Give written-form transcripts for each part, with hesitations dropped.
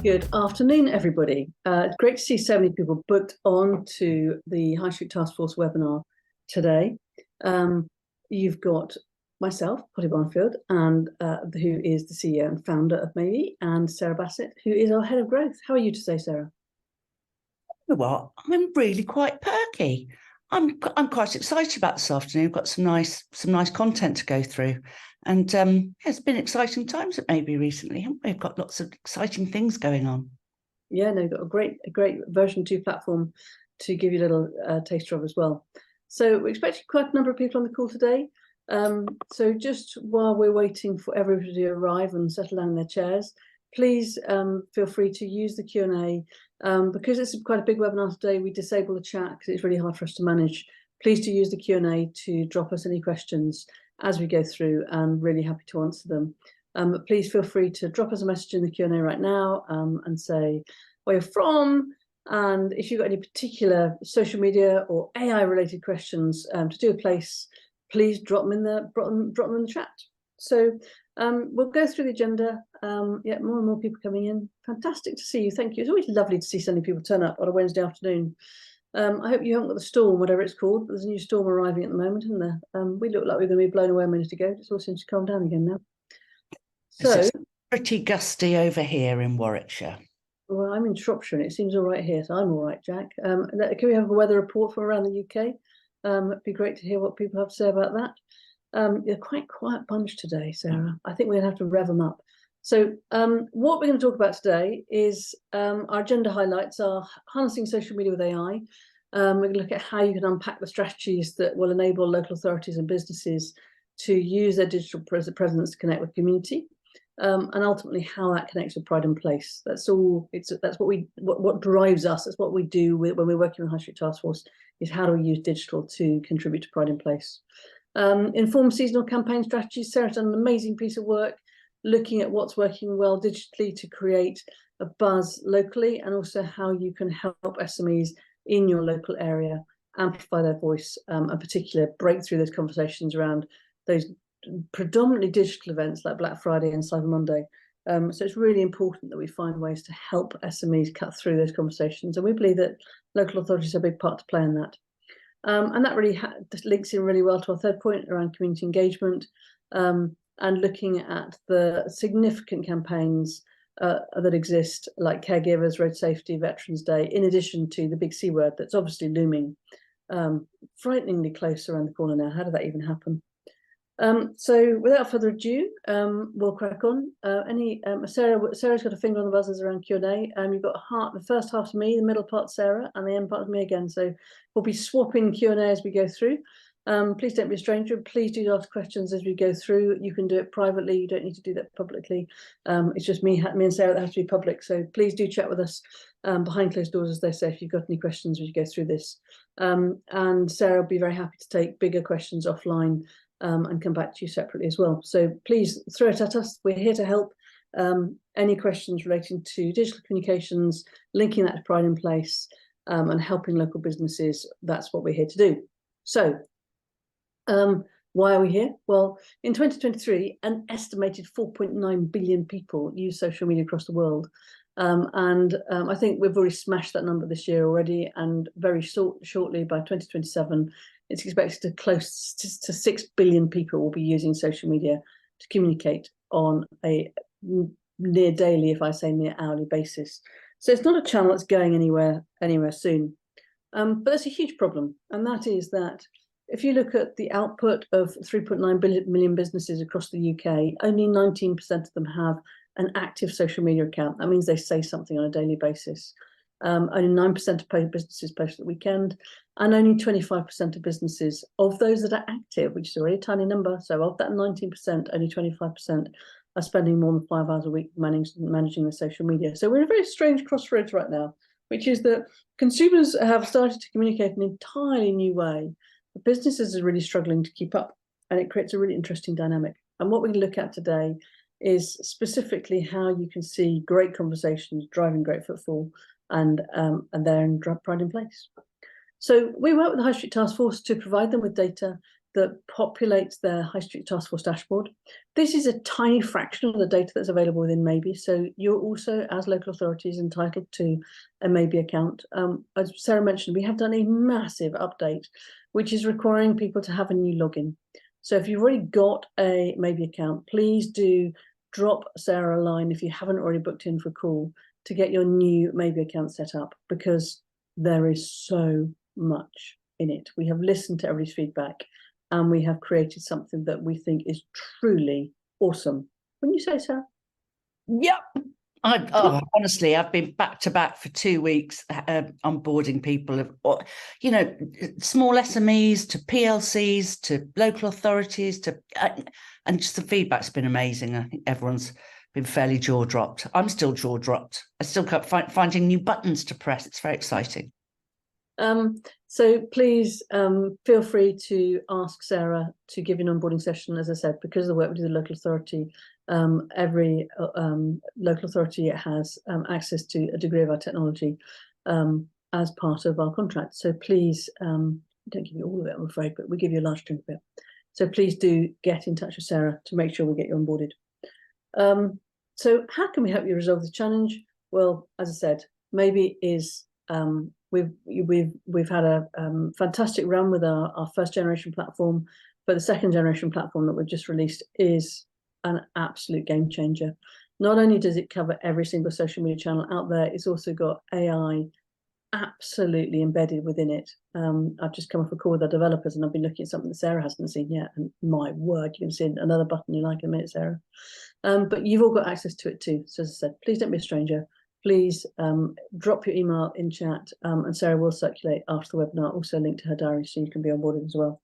Good afternoon, everybody. Great to see so many people booked on to the High Street Task Force webinar today. You've got myself, Polly Barnfield, and who is the CEO and founder of Maybe, and Sarah Bassett, who is our head of growth. How are you today, Sarah? Well, I'm really quite perky. I'm quite excited about this afternoon. We've got some nice content to go through, and it's been exciting times at Maybe recently, haven't we? We've got lots of exciting things going on. Yeah, no, got a great version 2 platform to give you a little taster of as well. So we're expecting quite a number of people on the call today. So just while we're waiting for everybody to arrive and settle down in their chairs, please feel free to use the Q&A. Because it's quite a big webinar today, we disable the chat because it's really hard for us to manage. Please do use the Q&A to drop us any questions as we go through, and really happy to answer them. But please feel free to drop us a message in the Q&A right now and say where you're from, and if you've got any particular social media or AI related questions to do a place, please drop them in the chat. So we'll go through the agenda. Yeah, more and more people coming in. Fantastic to see you. Thank you. It's always lovely to see so many people turn up on a Wednesday afternoon. I hope you haven't got the storm, whatever it's called. There's a new storm arriving at the moment, isn't there? We look like we're going to be blown away a minute ago. It all seems to calm down again now. So it's pretty gusty over here in Warwickshire. Well, I'm in Shropshire and it seems all right here, so I'm all right, Jack. Can we have a weather report from around the UK? It'd be great to hear what people have to say about that. You're quite quiet bunch today, Sarah. I think we're going to have to rev them up. So what we're going to talk about today is our agenda highlights are harnessing social media with AI. We're going to look at how you can unpack the strategies that will enable local authorities and businesses to use their digital presence to connect with community. And ultimately how that connects with Pride in Place. That's all. That's what drives us. That's what we do when we're working with High Street Task Force, is how do we use digital to contribute to Pride in Place. Inform seasonal campaign strategies. Sarah's done an amazing piece of work looking at what's working well digitally to create a buzz locally, and also how you can help SMEs in your local area amplify their voice, and particularly break through those conversations around those predominantly digital events like Black Friday and Cyber Monday. So it's really important that we find ways to help SMEs cut through those conversations, and we believe that local authorities have a big part to play in that. And that really links in really well to our third point around community engagement, and looking at the significant campaigns that exist, like caregivers, road safety, Veterans Day, in addition to the big C word that's obviously looming frighteningly close around the corner now. How did that even happen? So without further ado, we'll crack on. Sarah's got a finger on the buzzers around Q&A. You've got the first half to me, the middle part Sarah, and the end part to me again. So we'll be swapping Q&A as we go through. Please don't be a stranger. Please do ask questions as we go through. You can do it privately. You don't need to do that publicly. It's just me and Sarah that have to be public. So please do chat with us behind closed doors, as they say, if you've got any questions as you go through this. And Sarah will be very happy to take bigger questions offline and come back to you separately as well. So please throw it at us. We're here to help. Any questions relating to digital communications, linking that to Pride in Place, and helping local businesses, that's what we're here to do. So why are we here? Well, in 2023, an estimated 4.9 billion people use social media across the world. I think we've already smashed that number this year already, and very shortly by 2027, it's expected to close to 6 billion people will be using social media to communicate on a near daily, if I say near hourly basis. So it's not a channel that's going anywhere soon. But there's a huge problem, and that is that if you look at the output of 3.9 million businesses across the UK, only 19% of them have an active social media account. That means they say something on a daily basis. Only 9% of businesses post at the weekend, and only 25% of businesses, of those that are active, which is already a tiny number, so of that 19%, only 25% are spending more than 5 hours a week managing the social media. So we're in a very strange crossroads right now, which is that consumers have started to communicate in an entirely new way. The businesses are really struggling to keep up, and it creates a really interesting dynamic. And what we look at today is specifically how you can see great conversations driving great footfall, and they're in Pride in Place. So we work with the High Street Task Force to provide them with data that populates their High Street Task Force dashboard. This is a tiny fraction of the data that's available within Maybe. So you're also, as local authorities, entitled to a Maybe account. As Sarah mentioned, we have done a massive update, which is requiring people to have a new login. So if you've already got a Maybe account, please do drop Sarah a line if you haven't already booked in for a call to get your new Maybe account set up, because there is so much in it. We have listened to everybody's feedback, and we have created something that we think is truly awesome. Wouldn't you say, Sarah? Yep. Honestly, I've been back to back for 2 weeks onboarding people of, small SMEs to PLCs to local authorities and just the feedback's been amazing. I think everyone's been fairly jaw dropped. I'm still jaw dropped. I still kept finding new buttons to press. It's very exciting. So please feel free to ask Sarah to give you an onboarding session. As I said, because of the work we do with the local authority, every local authority has access to a degree of our technology as part of our contract. So please, we don't give you all of it, I'm afraid, but we give you a large chunk of it. So please do get in touch with Sarah to make sure we get you onboarded. So how can we help you resolve the challenge? Well, as I said, Maybe is we've had a fantastic run with our first generation platform, but the second generation platform that we've just released is an absolute game changer. Not only does it cover every single social media channel out there, it's also got AI absolutely embedded within it. I've just come off a call with our developers, and I've been looking at something that Sarah hasn't seen yet, and my word, you can see another button you like in a minute, Sarah. But you've all got access to it too. So as I said, please don't be a stranger. Please drop your email in chat, and Sarah will circulate after the webinar, also a link to her diary so you can be onboarded as well.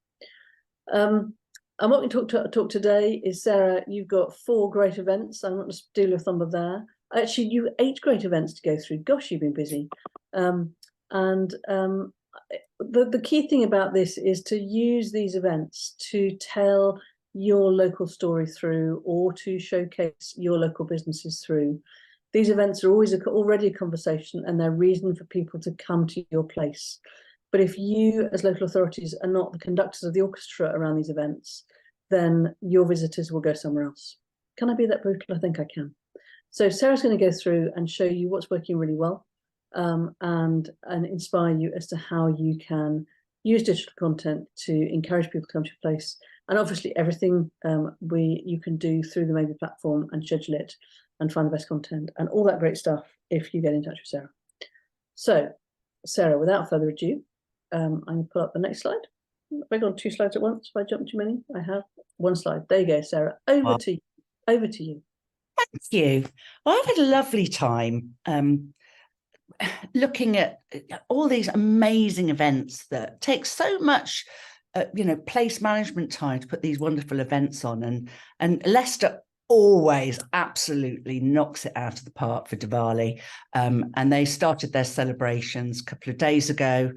And what we talk today is, Sarah, you've got 4 great events. I'm not just steal your thunder there. Actually, you 8 great events to go through. Gosh, you've been busy. The key thing about this is to use these events to tell your local story through, or to showcase your local businesses through. These events are always already a conversation, and they're reason for people to come to your place. But if you, as local authorities, are not the conductors of the orchestra around these events, then your visitors will go somewhere else. Can I be that brutal? I think I can. So Sarah's going to go through and show you what's working really well, and inspire you as to how you can use digital content to encourage people to come to your place. And obviously everything you can do through the Maybe platform and schedule it and find the best content and all that great stuff if you get in touch with Sarah. So Sarah, without further ado, I'm going to pull up the next slide. Have I gone 2 slides at once? Have I jumped too many? I have 1 slide. There you go, Sarah. Over to you. Over to you. Thank you. Well, I've had a lovely time looking at all these amazing events that take so much, place management time to put these wonderful events on. And Leicester always absolutely knocks it out of the park for Diwali. And they started their celebrations a couple of days ago.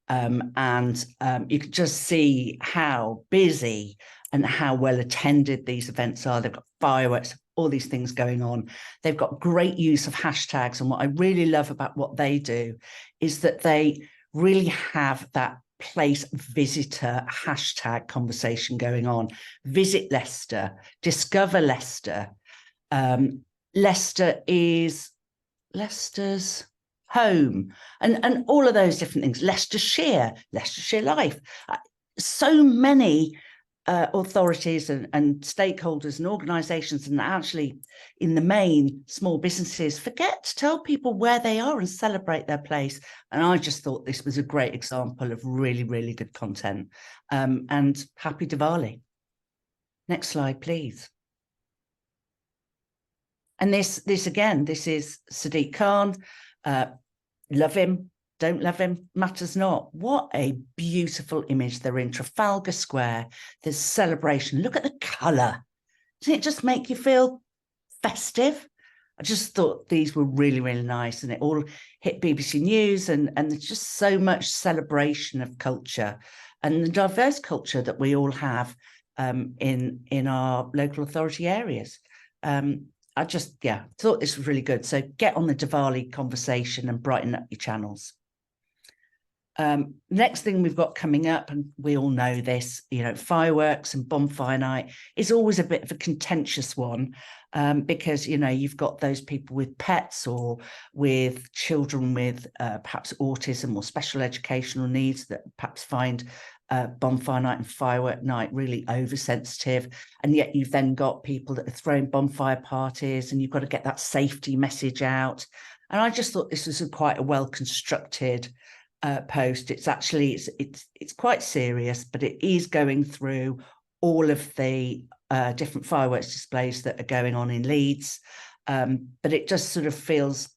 You can just see how busy and how well attended these events are. They've got fireworks, all these things going on. They've got great use of hashtags. And what I really love about what they do is that they really have that place visitor hashtag conversation going on. Visit Leicester, discover Leicester. Leicester is Leicester's home, and all of those different things. Leicestershire Life. So many authorities and stakeholders and organisations, and actually in the main small businesses, forget to tell people where they are and celebrate their place. And I just thought this was a great example of really, really good content. And happy Diwali. Next slide, please. And this again, this is Sadiq Khan. Love him, don't love him, matters not. What a beautiful image. They're in Trafalgar Square. There's celebration. Look at the colour. Doesn't it just make you feel festive? I just thought these were really, really nice, and it all hit BBC News, and there's just so much celebration of culture and the diverse culture that we all have in our local authority areas. I just, thought this was really good. So get on the Diwali conversation and brighten up your channels. Next thing we've got coming up, and we all know this, fireworks and bonfire night is always a bit of a contentious one, because, you've got those people with pets or with children with perhaps autism or special educational needs that perhaps find bonfire night and firework night really oversensitive. And yet you've then got people that are throwing bonfire parties, and you've got to get that safety message out. And I just thought this was quite a well-constructed post. It's actually it's quite serious, but it is going through all of the different fireworks displays that are going on in Leeds, but it just sort of feels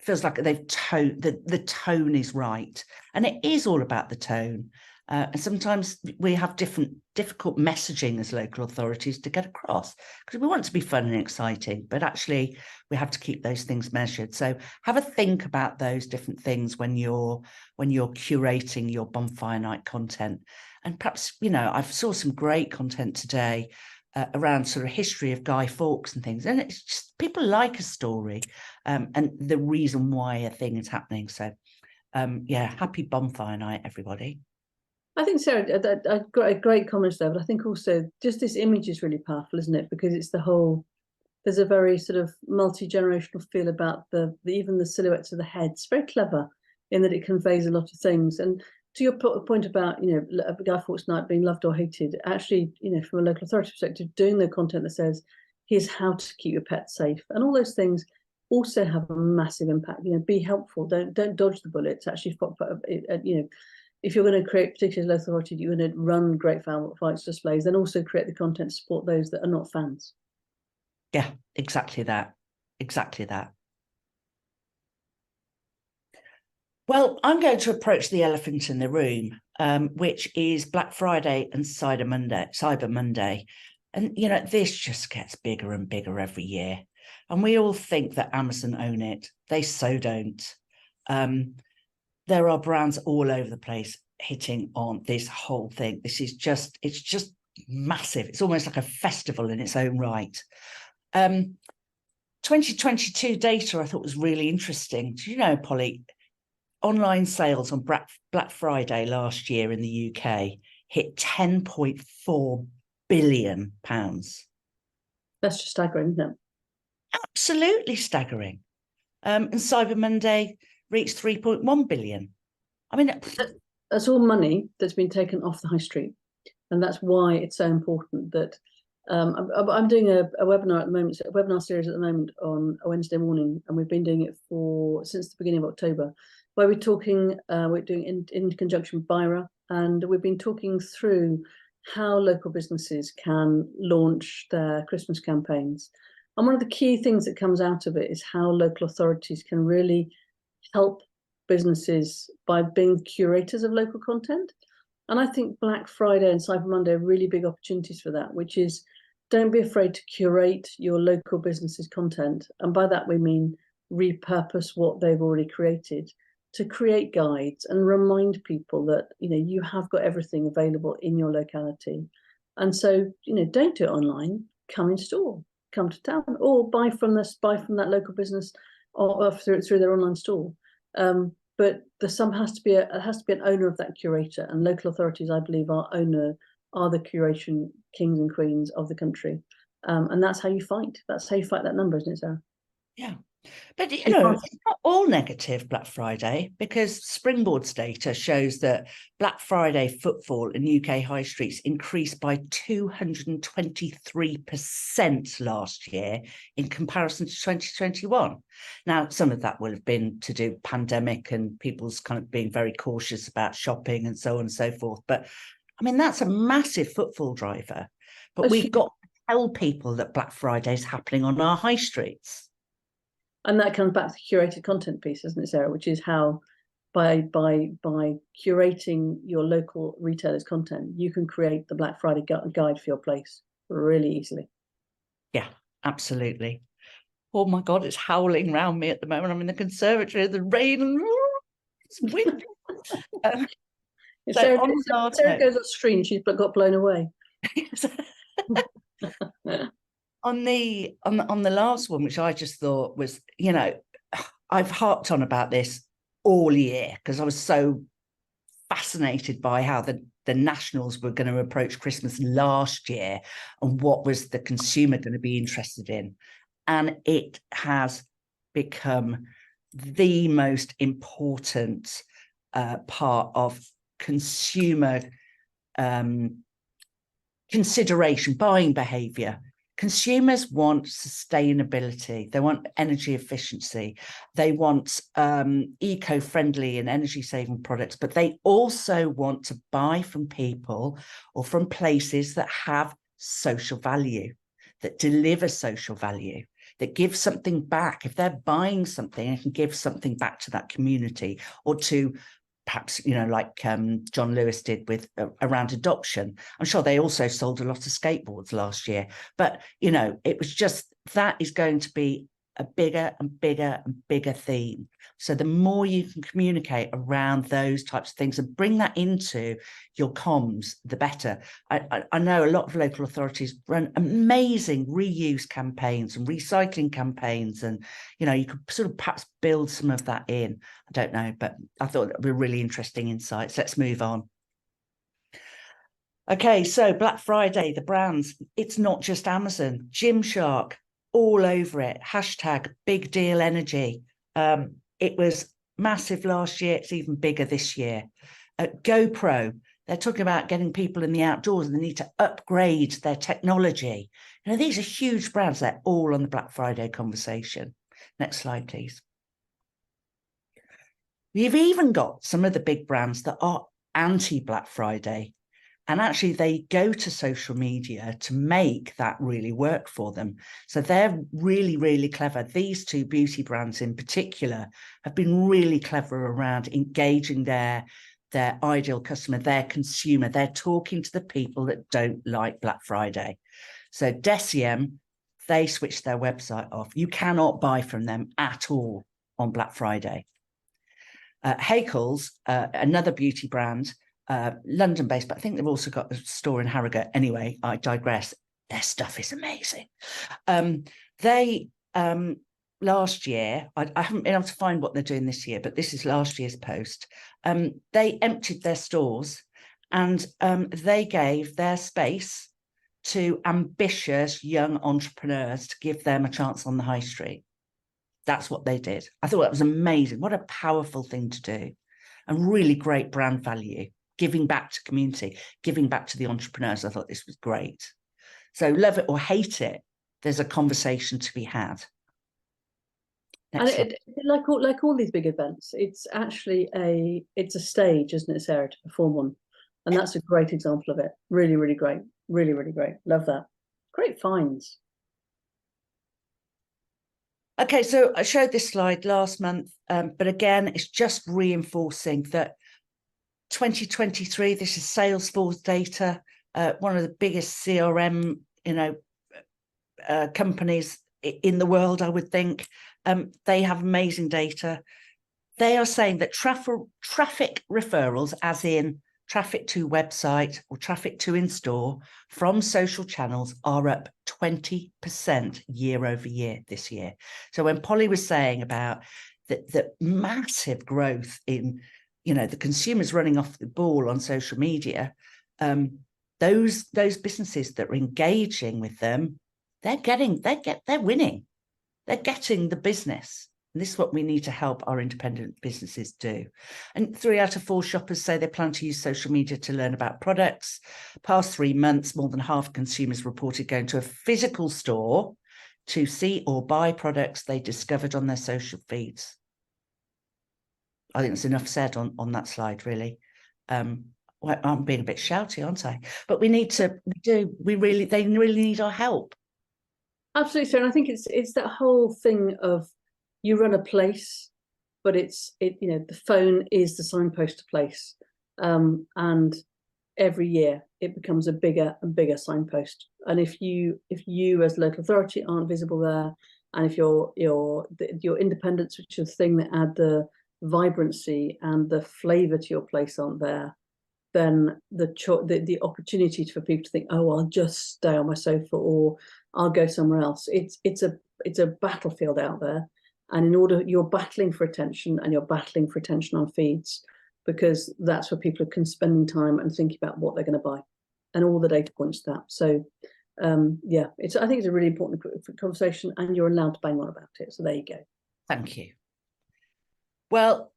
like they've the tone is right, and it is all about the tone. And sometimes we have difficult messaging as local authorities to get across, because we want it to be fun and exciting, but actually we have to keep those things measured. So have a think about those different things when you're curating your bonfire night content. And perhaps, I've saw some great content today around sort of history of Guy Fawkes and things. And it's just, people like a story and the reason why a thing is happening. So happy bonfire night, everybody. I think, Sarah, I've got a great comments there, but I think also just this image is really powerful, isn't it? Because it's there's a very sort of multi-generational feel about even the silhouettes of the heads. It's very clever in that it conveys a lot of things. And to your point about, Guy Fawkes night being loved or hated, actually, from a local authority perspective, doing the content that says, here's how to keep your pet safe. And all those things also have a massive impact. Be helpful. Don't dodge the bullets. Actually, if you're going to create particularly local authority, you're going to run great fireworks displays, then also create the content to support those that are not fans. Yeah, exactly that. Exactly that. Well, I'm going to approach the elephant in the room, which is Black Friday and Cyber Monday. And, this just gets bigger and bigger every year. And we all think that Amazon own it. They so don't. There are brands all over the place hitting on this whole thing. It's just massive. It's almost like a festival in its own right. 2022 data I thought was really interesting. Do you know, Polly, online sales on Black Friday last year in the UK hit £10.4 billion. That's just staggering, isn't it? Absolutely staggering. And Cyber Monday reached 3.1 billion. I mean, that's all money that's been taken off the high street, and that's why it's so important that I'm doing a webinar at the moment, a webinar series at the moment on a Wednesday morning, and we've been doing it since the beginning of October, where we're doing in conjunction with BIRA, and we've been talking through how local businesses can launch their Christmas campaigns. And one of the key things that comes out of it is how local authorities can really help businesses by being curators of local content. And I think Black Friday and Cyber Monday are really big opportunities for that, which is don't be afraid to curate your local business's content. And by that, we mean repurpose what they've already created to create guides and remind people that, you have got everything available in your locality. And so, don't do it online, come in store, come to town, or buy from that local business or through their online store. But there has to be an owner of that curator, and local authorities, I believe, are the curation kings and queens of the country, and that's how you fight. That's how you fight that number, isn't it, Sarah? Yeah. But, it's not all negative Black Friday, because Springboard's data shows that Black Friday footfall in UK high streets increased by 223% last year in comparison to 2021. Now, some of that will have been to do with pandemic and people's kind of being very cautious about shopping and so on and so forth. But, I mean, that's a massive footfall driver. But we've got to tell people that Black Friday is happening on our high streets. And that comes back to the curated content piece, isn't it, Sarah? Which is how, by curating your local retailer's content, you can create the Black Friday guide for your place really easily. Yeah, absolutely. Oh my God, it's howling around me at the moment. I'm in the conservatory, the rain and it's windy. Sarah goes off screen, she's got blown away. On the last one, which I just thought was, I've harped on about this all year because I was so fascinated by how the Nationals were going to approach Christmas last year and what was the consumer going to be interested in. And it has become the most important part of consumer consideration, buying behavior. Consumers want sustainability. They want energy efficiency. They want eco-friendly and energy-saving products, but they also want to buy from people or from places that have social value, that deliver social value, that give something back. If they're buying something, they can give something back to that community, or to perhaps, you know, like John Lewis did with around adoption. I'm sure they also sold a lot of skateboards last year, but, you know, it was just, that is going to be a bigger and bigger and bigger theme. So the more you can communicate around those types of things and bring that into your comms, the better. I know a lot of local authorities run amazing reuse campaigns and recycling campaigns, and, you know, you could sort of perhaps build some of that in. I don't know, but I thought that would be really interesting insights. Let's move on. Okay, so Black Friday, the brands, it's not just Amazon, Gymshark, all over it. Hashtag big deal energy. It was massive last year. It's even bigger this year. GoPro, they're talking about getting people in the outdoors and they need to upgrade their technology. You know, these are huge brands. They're all on the Black Friday conversation. Next slide, please. You've even got some of the big brands that are anti-Black Friday. And actually, they go to social media to make that really work for them. So they're really, really clever. These two beauty brands in particular have been really clever around engaging their ideal customer, their consumer. They're talking to the people that don't like Black Friday. So Deciem, they switched their website off. You cannot buy from them at all on Black Friday. Hakel's, another beauty brand, London-based, but I think they've also got a store in Harrogate. Anyway, I digress. Their stuff is amazing. They last year, I haven't been able to find what they're doing this year, but this is last year's post. They emptied their stores and they gave their space to ambitious young entrepreneurs to give them a chance on the high street. That's what they did. I thought that was amazing. What a powerful thing to do, and really great brand value. Giving back to community, giving back to the entrepreneurs. I thought this was great. So love it or hate it, there's a conversation to be had. Like all these big events, it's actually a stage, isn't it, Sarah, to perform on, and that's a great example of it. Really, really great. Really, really great. Love that. Great finds. Okay, so I showed this slide last month, but again, it's just reinforcing that 2023, this is Salesforce data, one of the biggest CRM, companies in the world, I would think. They have amazing data. They are saying that traffic referrals, as in traffic to website or traffic to in-store from social channels, are up 20% year over year this year. So when Polly was saying about the massive growth in, the consumers running off the ball on social media, those businesses that are engaging with them, they're winning. They're getting the business. And this is what we need to help our independent businesses do. And 3 out of 4 shoppers say they plan to use social media to learn about products. Past 3 months, more than half of consumers reported going to a physical store to see or buy products they discovered on their social feeds. I think there's enough said on that slide, really. Well, I'm being a bit shouty, aren't I? But they really need our help. Absolutely, so, and I think it's that whole thing of, you run a place, but the phone is the signpost to place, and every year it becomes a bigger and bigger signpost. And if you as local authority aren't visible there, and if your independence, which is the thing that add the vibrancy and the flavour to your place, aren't there, then the opportunity for people to think, oh, I'll just stay on my sofa or I'll go somewhere else. It's a battlefield out there. And in order, you're battling for attention, and you're battling for attention on feeds, because that's where people are spending time and thinking about what they're going to buy, and all the data points to that. So yeah, I think it's a really important conversation, and you're allowed to bang on about it. So there you go. Thank you. Well,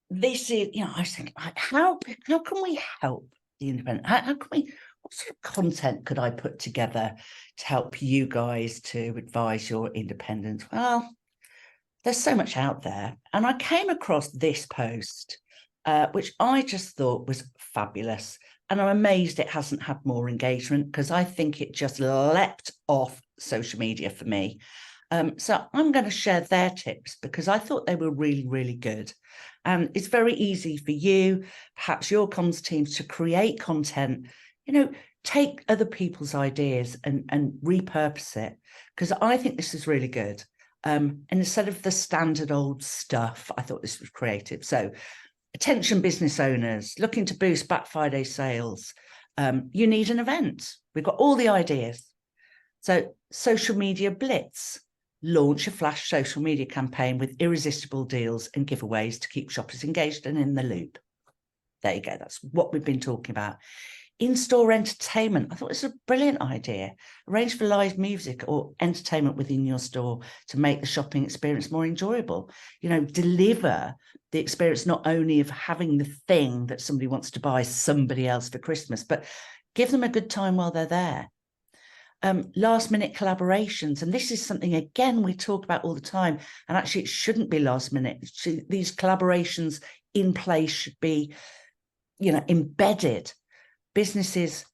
this is, I was thinking, how can we help the independent? How can we, what sort of content could I put together to help you guys to advise your independents? Well, there's so much out there. And I came across this post, which I just thought was fabulous. And I'm amazed it hasn't had more engagement, because I think it just leapt off social media for me. So I'm going to share their tips, because I thought they were really, really good. And it's very easy for you, perhaps your comms teams, to create content, take other people's ideas and repurpose it, because I think this is really good. And instead of the standard old stuff, I thought this was creative. So, attention business owners looking to boost Black Friday sales. You need an event. We've got all the ideas. So, social media blitz. Launch a flash social media campaign with irresistible deals and giveaways to keep shoppers engaged and in the loop. There you go. That's what we've been talking about. In-store entertainment. I thought this was a brilliant idea. Arrange for live music or entertainment within your store to make the shopping experience more enjoyable. Deliver the experience not only of having the thing that somebody wants to buy somebody else for Christmas, but give them a good time while they're there. Last minute collaborations. And this is something, again, we talk about all the time. And actually, it shouldn't be last minute. These collaborations in place should be, embedded. Businesses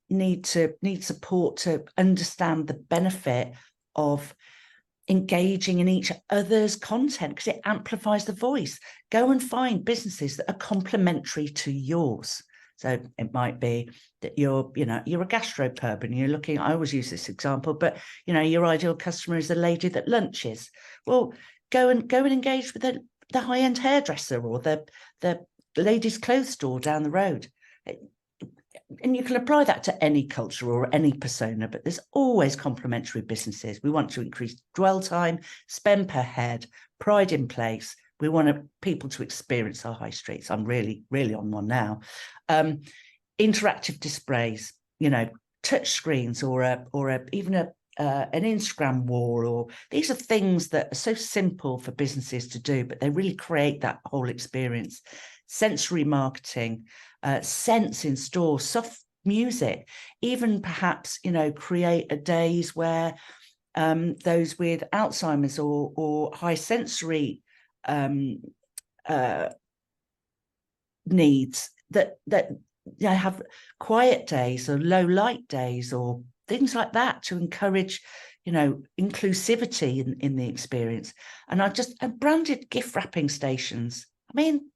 need support to understand the benefit of engaging in each other's content, because it amplifies the voice. Go and find businesses that are complementary to yours. So it might be that you're a gastropub and you're looking, I always use this example, but your ideal customer is the lady that lunches. Well, go and engage with the high-end hairdresser or the ladies' clothes store down the road. And you can apply that to any culture or any persona, but there's always complementary businesses. We want to increase dwell time, spend per head, pride in place. We want people to experience our high streets. I'm really, really on one now. Interactive displays, touch screens or even an Instagram wall, or these are things that are so simple for businesses to do, but they really create that whole experience. Sensory marketing, scents in store, soft music, even perhaps, create a days where those with Alzheimer's or high sensory needs that have quiet days or low light days or things like that to encourage inclusivity in the experience. And branded gift wrapping stations. I mean,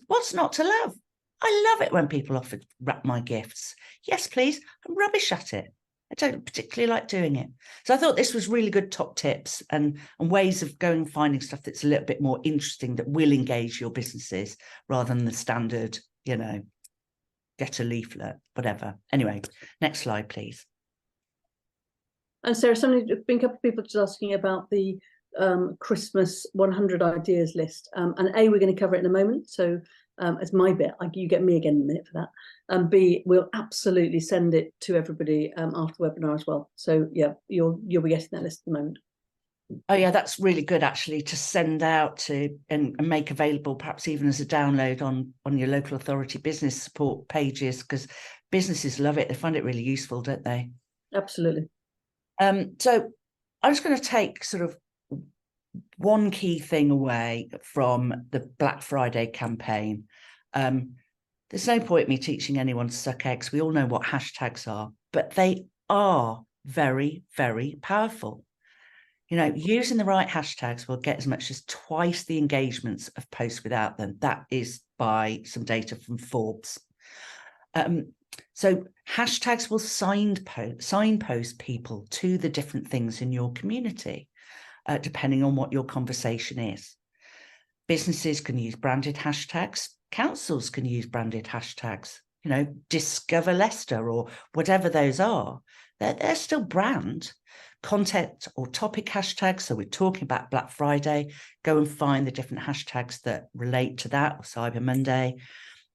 what's not to love? I love it when people offer wrap my gifts. Yes, please. I'm rubbish at it. I don't particularly like doing it. So I thought this was really good top tips and ways of going and finding stuff that's a little bit more interesting, that will engage your businesses rather than the standard, get a leaflet, whatever. Anyway, next slide, please. And Sarah, a couple of people just asking about the Christmas 100 ideas list. And A, we're going to cover it in a moment. So as my bit, you get me again in a minute for that. And B, we'll absolutely send it to everybody after the webinar as well. So yeah, you'll be getting that list at the moment. Oh yeah, that's really good actually to send out to and make available, perhaps even as a download on your local authority business support pages, because businesses love it. They find it really useful, don't they? Absolutely. So I'm just going to take sort of one key thing away from the Black Friday campaign. There's no point me teaching anyone to suck eggs. We all know what hashtags are, but they are very, very powerful. Using the right hashtags will get as much as twice the engagements of posts without them. That is by some data from Forbes. So hashtags will signpost people to the different things in your community, depending on what your conversation is. Businesses can use branded hashtags. Councils can use branded hashtags. Discover Leicester or whatever those are. They're still brand. content or topic hashtags. So we're talking about Black Friday. Go and find the different hashtags that relate to that, or Cyber Monday.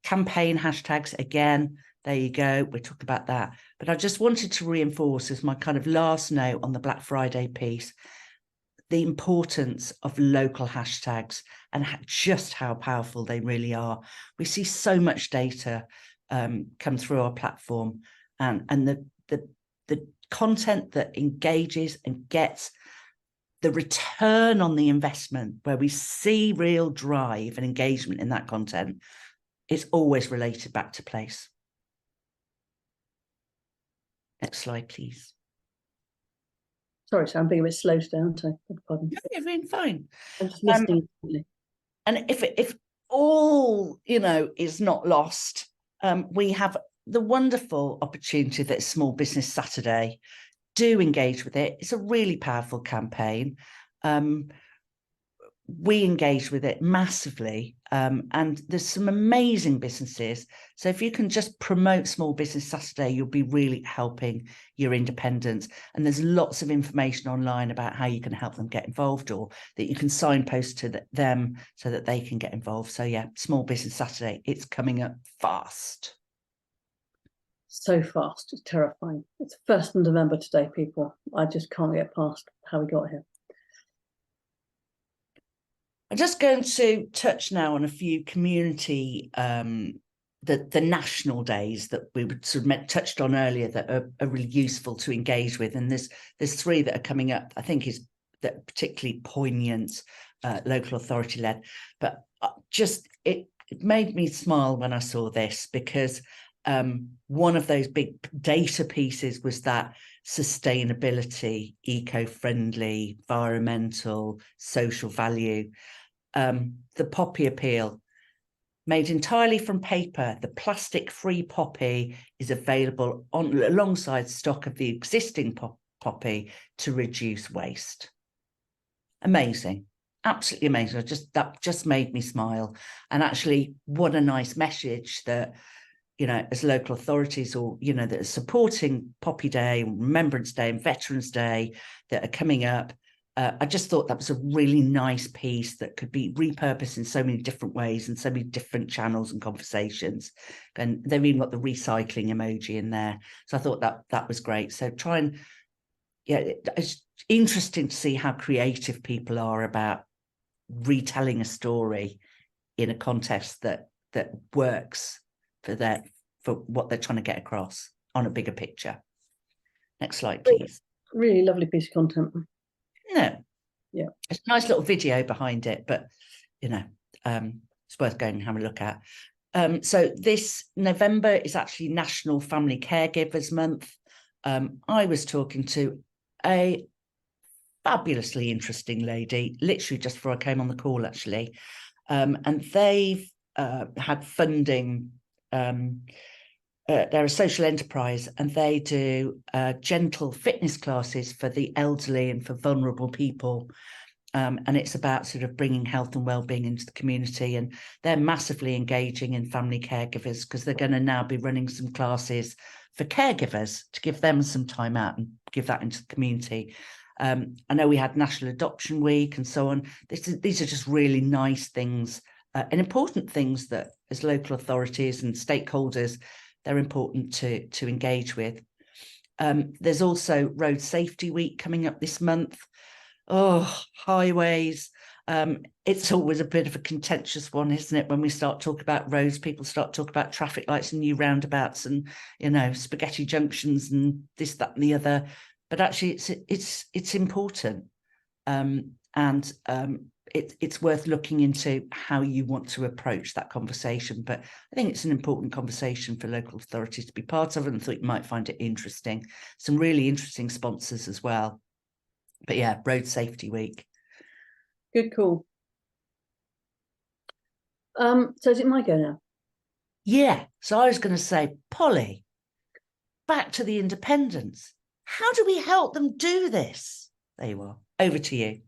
Campaign hashtags, again, there you go. We're talking about that. But I just wanted to reinforce as my kind of last note on the Black Friday piece, the importance of local hashtags and just how powerful they really are. We see so much data come through our platform, and the content that engages and gets the return on the investment, where we see real drive and engagement in that content, it's always related back to place. Next slide, please. Sorry, so I'm being a bit slow today, aren't I? Beg your pardon. No, you're doing fine. I'm just listening. And if all, is not lost, we have the wonderful opportunity that Small Business Saturday. Do engage with it. It's a really powerful campaign. We engage with it massively, and there's some amazing businesses. So if you can just promote Small Business Saturday, you'll be really helping your independents. And there's lots of information online about how you can help them get involved, or that you can signpost to them so that they can get involved. So yeah, Small Business Saturday, it's coming up fast. So fast, it's terrifying. It's 1st of November today, people. I just can't get past how we got here. I'm just going to touch now on a few community, the national days that we sort of touched on earlier that are really useful to engage with. And there's 3 that are coming up, I think, is that particularly poignant, local authority led. But it made me smile when I saw this, because one of those big data pieces was that sustainability, eco-friendly, environmental, social value. The poppy appeal, made entirely from paper, the plastic-free poppy is available alongside stock of the existing poppy to reduce waste. Amazing, absolutely amazing. That just made me smile. And actually, what a nice message that, as local authorities, or, that are supporting Poppy Day, Remembrance Day and Veterans Day that are coming up. I just thought that was a really nice piece that could be repurposed in so many different ways and so many different channels and conversations. And they've even got the recycling emoji in there. So I thought that was great. So it's interesting to see how creative people are about retelling a story in a context that works for what they're trying to get across on a bigger picture. Next slide, please. Really lovely piece of content. No. Yeah. It's a nice little video behind it, but it's worth going and having a look at. So this November is actually National Family Caregivers Month. I was talking to a fabulously interesting lady, literally just before I came on the call, actually. And they've had funding. They're a social enterprise, and they do gentle fitness classes for the elderly and for vulnerable people. And it's about sort of bringing health and well-being into the community. And they're massively engaging in family caregivers, because they're going to now be running some classes for caregivers to give them some time out and give that into the community. I know we had National Adoption Week and so on. These are just really nice things and important things that, as local authorities and stakeholders, they're important to engage with. There's also Road Safety Week coming up this month. Oh, highways. It's always a bit of a contentious one, isn't it? When we start talking about roads, people start talking about traffic lights and new roundabouts and, spaghetti junctions and this, that and the other. But actually, it's important. It's worth looking into how you want to approach that conversation. But I think it's an important conversation for local authorities to be part of, and I thought you might find it interesting. Some really interesting sponsors as well. But yeah, Road Safety Week. Good call. So is it my go now? Yeah. So I was going to say, Polly, back to the independents. How do we help them do this? There you are. Over to you.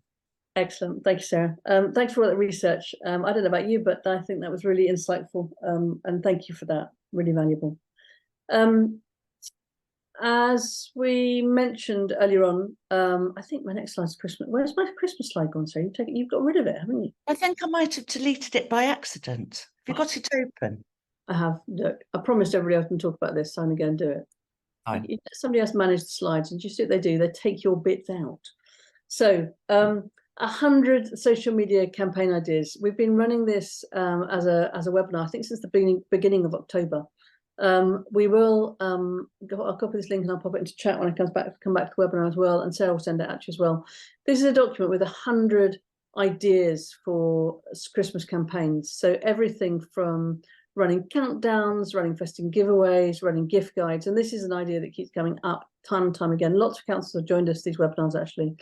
Excellent. Thank you, Sarah. Thanks for all that research. I don't know about you, but I think that was really insightful. And thank you for that. Really valuable. As we mentioned earlier on, I think my next slide's Christmas. Where's my Christmas slide gone? So you've got rid of it, haven't you? I think I might have deleted it by accident. Have you got it open? I have. Look, I promised everybody else to talk about this. Time to go and do it. Fine. Somebody else managed the slides, and do you see what they do? They take your bits out. So 100 social media campaign ideas. We've been running this as a webinar, I think, since the beginning of October. We will I'll copy this link and I'll pop it into chat when I come back to the webinar as well, and Sarah will send it out to you as well. This is a document with 100 ideas for Christmas campaigns. So everything from running countdowns, running festive giveaways, running gift guides, and this is an idea that keeps coming up time and time again. Lots of councils have joined us these webinars actually,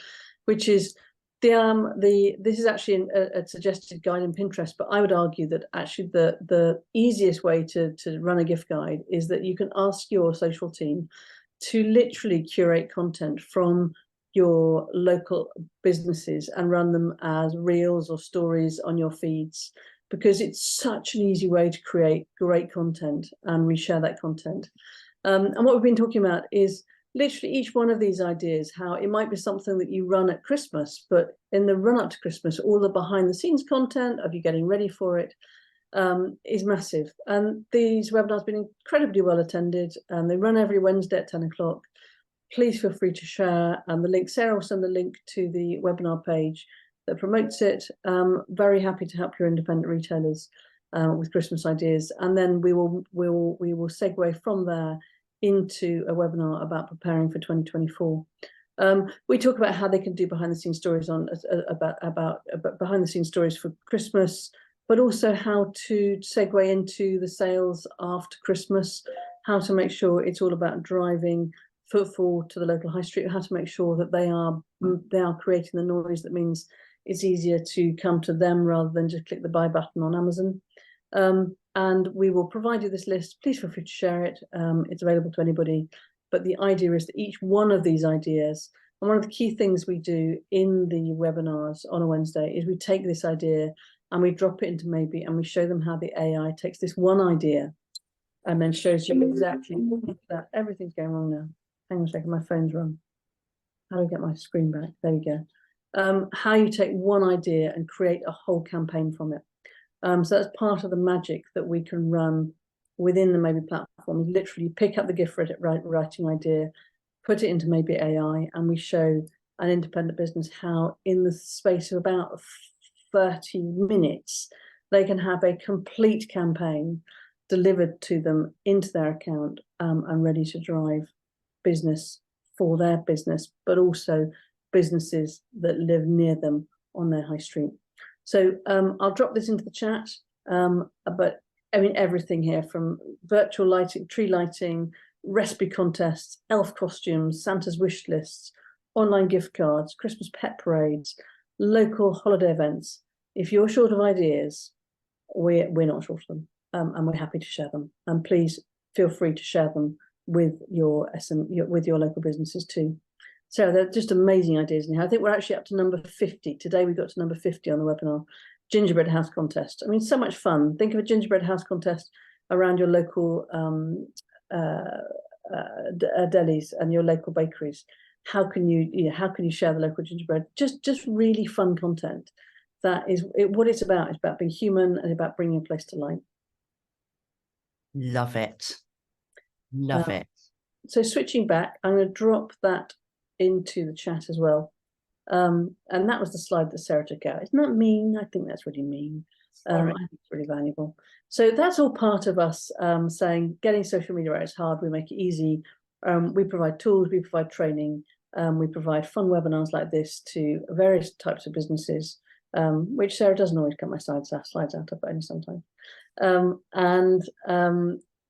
which is this is actually a suggested guide in Pinterest, but I would argue that actually the easiest way to run a gift guide is that you can ask your social team to literally curate content from your local businesses and run them as reels or stories on your feeds, because it's such an easy way to create great content and reshare that content. And what we've been talking about is literally each one of these ideas, how it might be something that you run at Christmas, but in the run up to Christmas, all the behind the scenes content of you getting ready for it is massive. And these webinars have been incredibly well attended, and they run every Wednesday at 10 o'clock. Please feel free to share the link. Sarah will send the link to the webinar page that promotes it. Very happy to help your independent retailers with Christmas ideas. And then we will segue from there into a webinar about preparing for 2024. We talk about how they can do behind the scenes stories about behind the scenes stories for Christmas, but also how to segue into the sales after Christmas, how to make sure it's all about driving footfall to the local high street, how to make sure that they are creating the noise that means it's easier to come to them rather than just click the buy button on Amazon. And we will provide you this list. Please feel free to share it. It's available to anybody. But the idea is that each one of these ideas, and one of the key things we do in the webinars on a Wednesday is we take this idea and we drop it into Maybe, and we show them how the AI takes this one idea and then shows you exactly that. Everything's going wrong now. Hang on a second, my phone's run. How do I get my screen back? There we go. How you take one idea and create a whole campaign from it. So that's part of the magic that we can run within the Maybe platform. Literally pick up the gift writing idea, put it into Maybe AI, and we show an independent business how in the space of about 30 minutes, they can have a complete campaign delivered to them into their account and ready to drive business for their business, but also businesses that live near them on their high street. So I'll drop this into the chat, but I mean, everything here from virtual lighting, tree lighting, recipe contests, elf costumes, Santa's wish lists, online gift cards, Christmas pet parades, local holiday events. If you're short of ideas, we're not short of them, and we're happy to share them. And please feel free to share them with your local businesses too. So they're just amazing ideas in here. I think we're actually up to number 50. Today we got to number 50 on the webinar. Gingerbread house contest. I mean, so much fun. Think of a gingerbread house contest around your local delis and your local bakeries. How can you share the local gingerbread? Just really fun content. That is what it's about. It's about being human and about bringing a place to light. Love it. Love it. So switching back, I'm going to drop that into the chat as well. And that was the slide that Sarah took out. Isn't that mean? I think that's really mean. I think it's really valuable. So that's all part of us saying getting social media right is hard. We make it easy. We provide tools, we provide training, we provide fun webinars like this to various types of businesses, which Sarah doesn't always cut my slides out of, but only sometimes.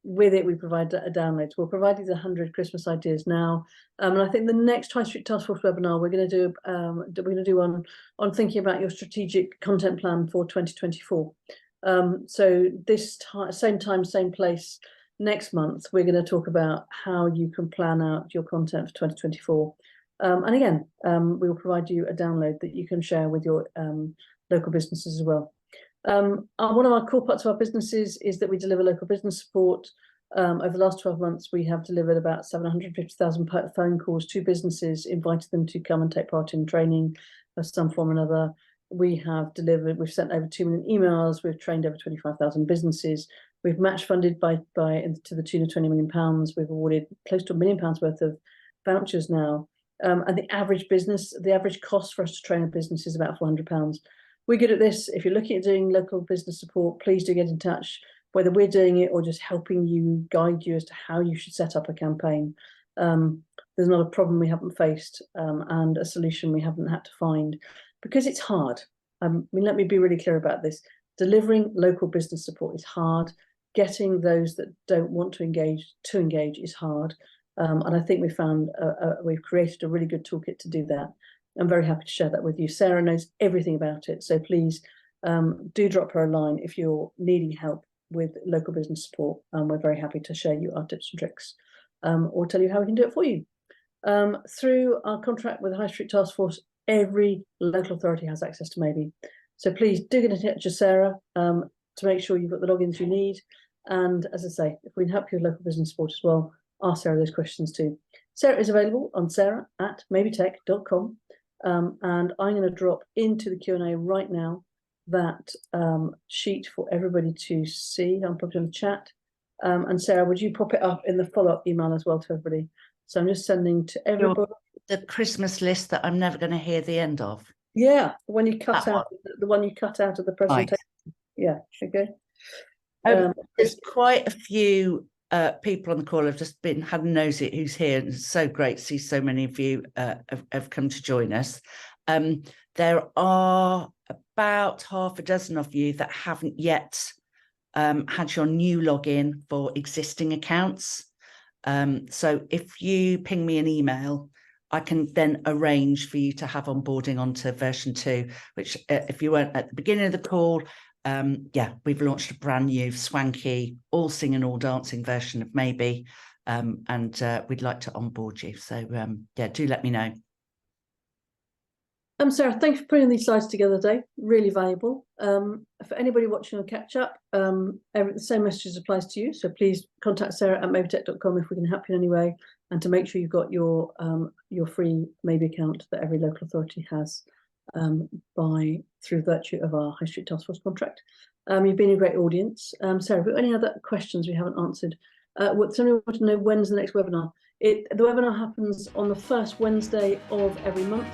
With it, we provide downloads. We'll provide you the 100 Christmas ideas now, and I think the next High Street Task Force webinar we're going to do on thinking about your strategic content plan for 2024. So this same time, same place next month, we're going to talk about how you can plan out your content for 2024. And again, we will provide you a download that you can share with your local businesses as well. One of our core parts of our businesses is that we deliver local business support. Over the last 12 months, we have delivered about 750,000 phone calls to businesses, invited them to come and take part in training of some form or another. We've sent over 2 million emails, we've trained over 25,000 businesses, we've match funded to the tune of £20 million. We've awarded close to £1 million worth of vouchers now. And the average cost for us to train a business is about £400. We're good at this. If you're looking at doing local business support, please do get in touch, whether we're doing it or just helping you, guide you as to how you should set up a campaign. There's not a problem we haven't faced and a solution we haven't had to find, because it's hard. Let me be really clear about this. Delivering local business support is hard. Getting those that don't want to engage is hard. And I think we've created a really good toolkit to do that. I'm very happy to share that with you. Sarah knows everything about it, so please do drop her a line if you're needing help with local business support, and we're very happy to share you our tips and tricks or tell you how we can do it for you. Through our contract with the High Street Task Force, every local authority has access to Maybe. So please do get in touch with Sarah to make sure you've got the logins you need. And as I say, if we can help you with local business support as well, ask Sarah those questions too. Sarah is available on sarah@maybetech.com. And I'm going to drop into the Q&A right now that sheet for everybody to see. I'm popping in the chat. And Sarah, would you pop it up in the follow-up email as well to everybody? So I'm just sending to everybody. The Christmas list that I'm never going to hear the end of. Yeah, the one you cut out of the presentation. Right. Yeah, okay. There's quite a few people on the call. I've just had a nosy at who's here, and it's so great to see so many of you have come to join us. There are about half a dozen of you that haven't yet had your new login for existing accounts. So if you ping me an email, I can then arrange for you to have onboarding onto version 2, which if you weren't at the beginning of the call, we've launched a brand new swanky, all singing, all dancing version of Maybe, and we'd like to onboard you. So do let me know. Sarah, thanks for putting these slides together today. Really valuable. For anybody watching on catch up, the same message applies to you. So please contact Sarah at maybetech.com if we can help you in any way, and to make sure you've got your free Maybe account that every local authority has through virtue of our High Street Task Force contract. You've been a great audience. Sarah, have you got any other questions we haven't answered? Somebody want to know when's the next webinar? The webinar happens on the first Wednesday of every month.